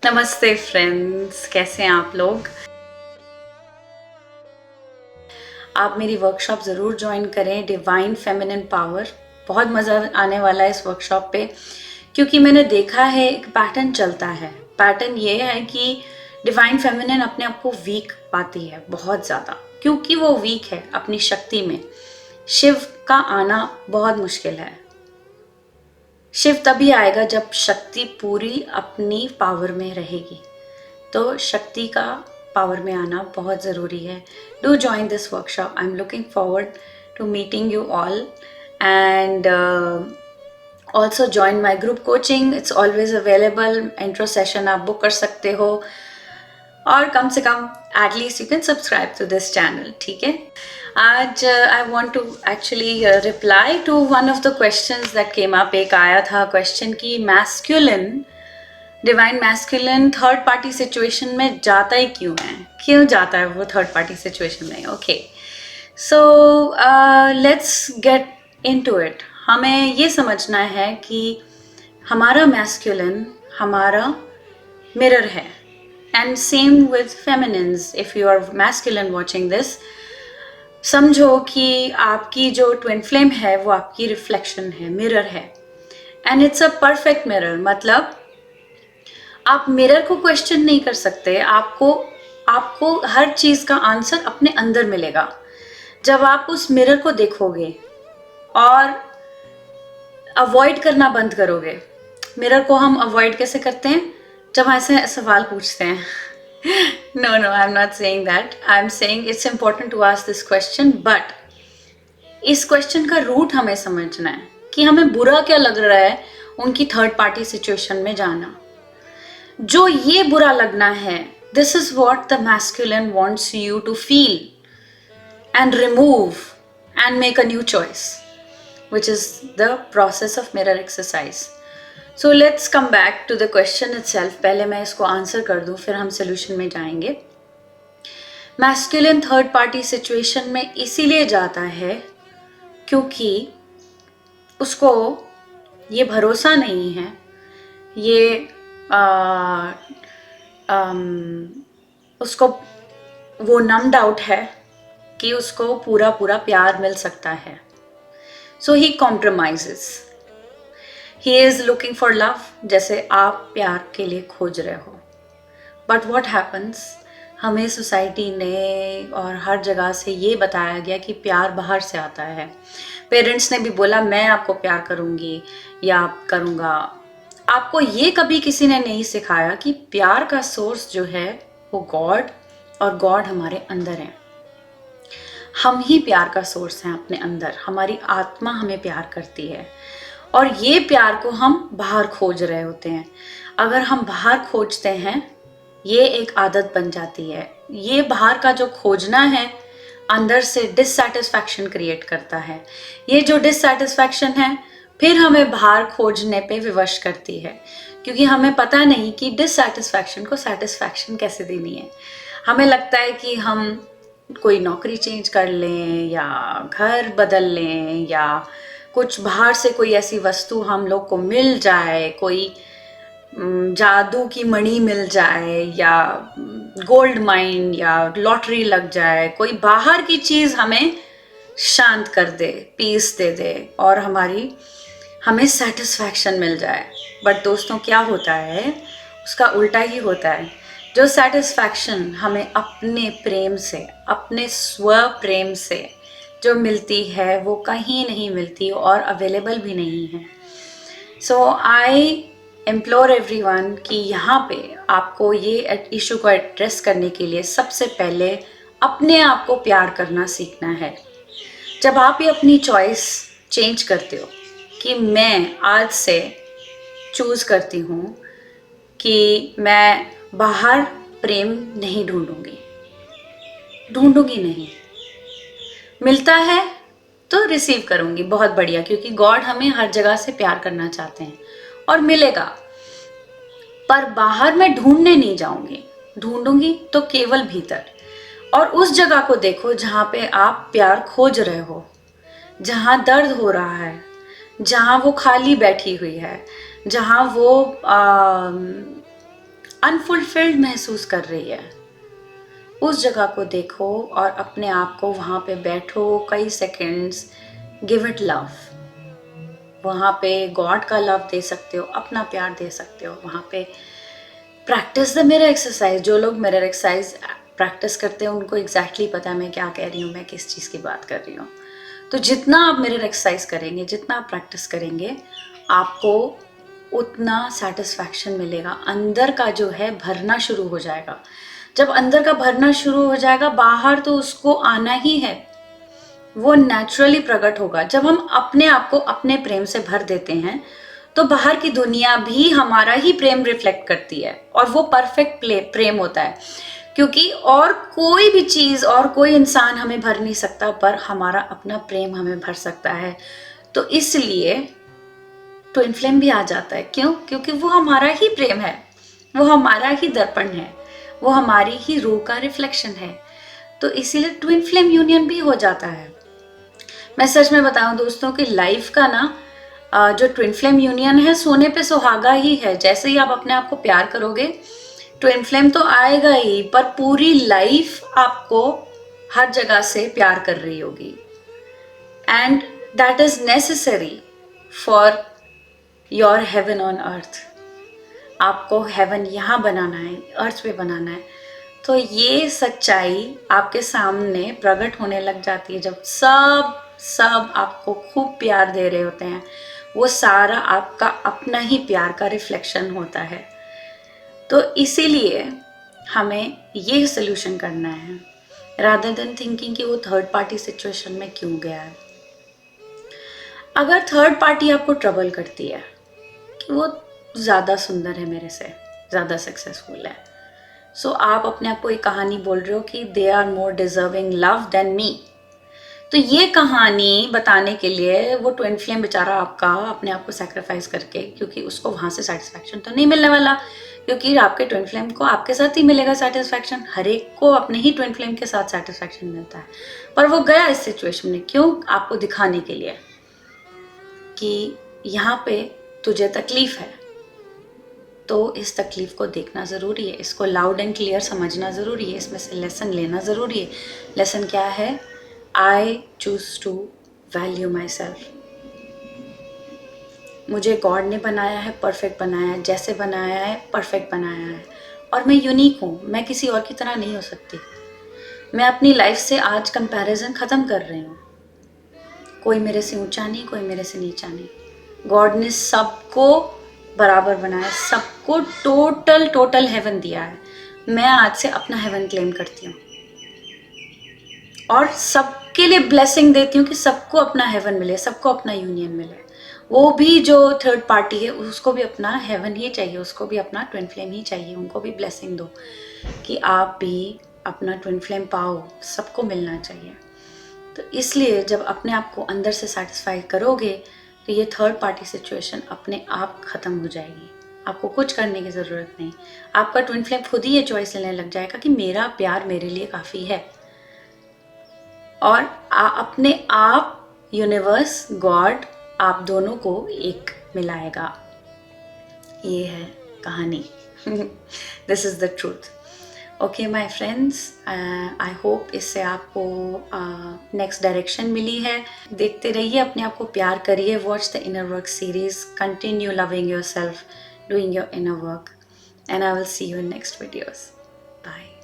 नमस्ते फ्रेंड्स, कैसे हैं आप लोग। आप मेरी वर्कशॉप ज़रूर ज्वाइन करें, डिवाइन फेमिनिन पावर। बहुत मज़ा आने वाला है इस वर्कशॉप पे, क्योंकि मैंने देखा है एक पैटर्न चलता है। पैटर्न ये है कि डिवाइन फेमिनिन अपने आप को वीक पाती है बहुत ज़्यादा, क्योंकि वो वीक है अपनी शक्ति में। शिव का आना बहुत मुश्किल है। शिव तभी आएगा जब शक्ति पूरी अपनी पावर में रहेगी। तो शक्ति का पावर में आना बहुत ज़रूरी है। Do join this workshop. I am looking forward to meeting you all and also join my group coaching. It's always available. Intro session आप बुक कर सकते हो, और कम से कम at least you can subscribe to this channel. ठीक है। आज I want to actually reply to one of the questions that came up. एक आया था क्वेश्चन की masculine, divine masculine third party situation में जाता ही क्यों जाता है वो थर्ड पार्टी सिचुएशन में। Okay, so let's get into it. हमें ये समझना है कि हमारा मैस्कुलिन हमारा मिरर है, and same with feminines. If you are masculine watching this, समझो कि आपकी जो ट्विन फ्लेम है वो आपकी रिफ्लेक्शन है, मिरर है, and it's a perfect mirror. मतलब आप मिरर को क्वेश्चन नहीं कर सकते। आपको हर चीज का आंसर अपने अंदर मिलेगा जब आप उस मिरर को देखोगे और अवॉइड करना बंद करोगे। मिरर को हम अवॉइड कैसे करते हैं? जब ऐसे सवाल पूछते हैं। No, I am not saying that. I am saying it's important to ask this question, but इस क्वेश्चन का रूट हमें समझना है कि हमें बुरा क्या लग रहा है उनकी थर्ड पार्टी सिचुएशन में जाना। जो ये बुरा लगना है, this is what the masculine wants you to feel and remove and make a new choice, which is the process of mirror exercise. So let's come back to the question itself. पहले मैं इसको answer कर दूं, फिर हम solution में जाएंगे। Masculine third party situation में इसीलिए जाता है क्योंकि उसको ये भरोसा नहीं है, ये उसको वो नम डाउट है कि उसको पूरा पूरा प्यार मिल सकता है। So he compromises. He is looking for love, जैसे आप प्यार के लिए खोज रहे हो। बट वॉट हैपन्स, हमें सोसाइटी ने और हर जगह से ये बताया गया कि प्यार बाहर से आता है। पेरेंट्स ने भी बोला मैं आपको प्यार करूँगी या करूँगा। आपको ये कभी किसी ने नहीं सिखाया कि प्यार का सोर्स जो है वो गॉड, और गॉड हमारे अंदर है। हम ही प्यार का सोर्स हैं अपने अंदर। हमारी आत्मा हमें प्यार करती है, और ये प्यार को हम बाहर खोज रहे होते हैं। अगर हम बाहर खोजते हैं, ये एक आदत बन जाती है। ये बाहर का जो खोजना है अंदर से डिससैटिस्फैक्शन क्रिएट करता है। ये जो डिससैटिस्फैक्शन है फिर हमें बाहर खोजने पे विवश करती है, क्योंकि हमें पता नहीं कि डिससैटिस्फैक्शन को सैटिस्फैक्शन कैसे देनी है। हमें लगता है कि हम कोई नौकरी चेंज कर लें या घर बदल लें या कुछ बाहर से कोई ऐसी वस्तु हम लोग को मिल जाए, कोई जादू की मणि मिल जाए या गोल्ड माइन या लॉटरी लग जाए, कोई बाहर की चीज़ हमें शांत कर दे, पीस दे दे और हमें सेटिस्फैक्शन मिल जाए। बट दोस्तों क्या होता है, उसका उल्टा ही होता है। जो सेटिस्फैक्शन हमें अपने प्रेम से, अपने स्व प्रेम से जो मिलती है वो कहीं नहीं मिलती और अवेलेबल भी नहीं है। सो आई एम्प्लोर एवरीवन कि यहाँ पे आपको ये इशू को एड्रेस करने के लिए सबसे पहले अपने आप को प्यार करना सीखना है। जब आप ये अपनी चॉइस चेंज करते हो कि मैं आज से चूज़ करती हूँ कि मैं बाहर प्रेम नहीं ढूंढूंगी नहीं, मिलता है तो रिसीव करूंगी, बहुत बढ़िया, क्योंकि गॉड हमें हर जगह से प्यार करना चाहते हैं और मिलेगा। पर बाहर मैं ढूंढने नहीं जाऊंगी, ढूंढूंगी तो केवल भीतर। और उस जगह को देखो जहाँ पे आप प्यार खोज रहे हो, जहाँ दर्द हो रहा है, जहाँ वो खाली बैठी हुई है, जहाँ वो अनफुलफिल्ड महसूस कर रही है, उस जगह को देखो और अपने आप को वहाँ पे बैठो कई सेकंड्स, गिव इट लव। वहाँ पे गॉड का लव दे सकते हो, अपना प्यार दे सकते हो। वहाँ पे प्रैक्टिस द मिरर एक्सरसाइज। जो लोग मिरर एक्सरसाइज प्रैक्टिस करते हैं उनको एग्जैक्टली पता है मैं क्या कह रही हूँ, मैं किस चीज़ की बात कर रही हूँ। तो जितना आप मिरर एक्सरसाइज करेंगे, जितना आप प्रैक्टिस करेंगे, आपको उतना सेटिस्फैक्शन मिलेगा। अंदर का जो है भरना शुरू हो जाएगा। जब अंदर का भरना शुरू हो जाएगा, बाहर तो उसको आना ही है, वो नेचुरली प्रकट होगा। जब हम अपने आप को अपने प्रेम से भर देते हैं तो बाहर की दुनिया भी हमारा ही प्रेम रिफ्लेक्ट करती है, और वो परफेक्ट प्रेम होता है, क्योंकि और कोई भी चीज़ और कोई इंसान हमें भर नहीं सकता, पर हमारा अपना प्रेम हमें भर सकता है। तो इसलिए ट्विन फ्लेम भी आ जाता है। क्यों? क्योंकि वो हमारा ही प्रेम है, वो हमारा ही दर्पण है, वो हमारी ही रूह का रिफ्लेक्शन है। तो इसीलिए ट्विन फ्लेम यूनियन भी हो जाता है। मैं सच में बताऊं दोस्तों कि लाइफ का ना जो ट्विन फ्लेम यूनियन है, सोने पे सुहागा ही है। जैसे ही आप अपने आप को प्यार करोगे, ट्विन फ्लेम तो आएगा ही, पर पूरी लाइफ आपको हर जगह से प्यार कर रही होगी। And that is necessary for your heaven on earth. आपको हेवन यहाँ बनाना है, अर्थ पे बनाना है। तो ये सच्चाई आपके सामने प्रकट होने लग जाती है जब सब आपको खूब प्यार दे रहे होते हैं। वो सारा आपका अपना ही प्यार का रिफ्लेक्शन होता है। तो इसीलिए हमें ये सोल्यूशन करना है, रादर देन थिंकिंग कि वो थर्ड पार्टी सिचुएशन में क्यों गया है। अगर थर्ड पार्टी आपको ट्रबल करती है कि वो ज़्यादा सुंदर है मेरे से, ज़्यादा सक्सेसफुल है, सो आप अपने आप को एक कहानी बोल रहे हो कि they are more deserving love than me. तो ये कहानी बताने के लिए वो ट्विन फ्लेम बेचारा आपका अपने आप को सैक्रिफाइस करके, क्योंकि उसको वहाँ से सेटिस्फैक्शन तो नहीं मिलने वाला, क्योंकि आपके ट्विन फ्लेम को आपके साथ ही मिलेगा सेटिस्फैक्शन। हर एक को अपने ही ट्विन फ्लेम के साथ सेटिस्फैक्शन मिलता है, पर वो गया इस सिचुएशन में क्यों? आपको दिखाने के लिए कि यहाँ पे तुझे तकलीफ है, तो इस तकलीफ को देखना ज़रूरी है, इसको लाउड एंड क्लियर समझना ज़रूरी है, इसमें से लेसन लेना ज़रूरी है। लेसन क्या है? I choose to value myself। मुझे गॉड ने बनाया है, परफेक्ट बनाया है, जैसे बनाया है परफेक्ट बनाया है, और मैं यूनिक हूँ, मैं किसी और की तरह नहीं हो सकती। मैं अपनी लाइफ से आज कंपैरिजन ख़त्म कर रही हूँ। कोई मेरे से ऊंचा नहीं, कोई मेरे से नीचा नहीं। गॉड ने सबको बराबर बनाया, सबको टोटल हेवन दिया है। मैं आज से अपना हेवन क्लेम करती हूँ और सबके लिए ब्लेसिंग देती हूँ कि सबको अपना हेवन मिले, सबको अपना यूनियन मिले। वो भी जो थर्ड पार्टी है उसको भी अपना हेवन ही चाहिए, उसको भी अपना ट्विन फ्लेम ही चाहिए। उनको भी ब्लेसिंग दो कि आप भी अपना ट्विन फ्लेम पाओ, सबको मिलना चाहिए। तो इसलिए जब अपने आप को अंदर से सेटिस्फाई करोगे तो ये थर्ड पार्टी सिचुएशन अपने आप ख़त्म हो जाएगी। आपको कुछ करने की ज़रूरत नहीं। आपका ट्विन फ्लेम खुद ही ये चॉइस लेने लग जाएगा कि मेरा प्यार मेरे लिए काफ़ी है, और अपने आप यूनिवर्स, गॉड, आप दोनों को एक मिलाएगा। ये है कहानी। This is the truth. Okay my friends, I hope इससे आपको नेक्स्ट डायरेक्शन मिली है। देखते रहिए, अपने आप को प्यार करिए। Watch the inner work series, continue loving yourself, doing your inner work, and I will see you in next videos. Bye.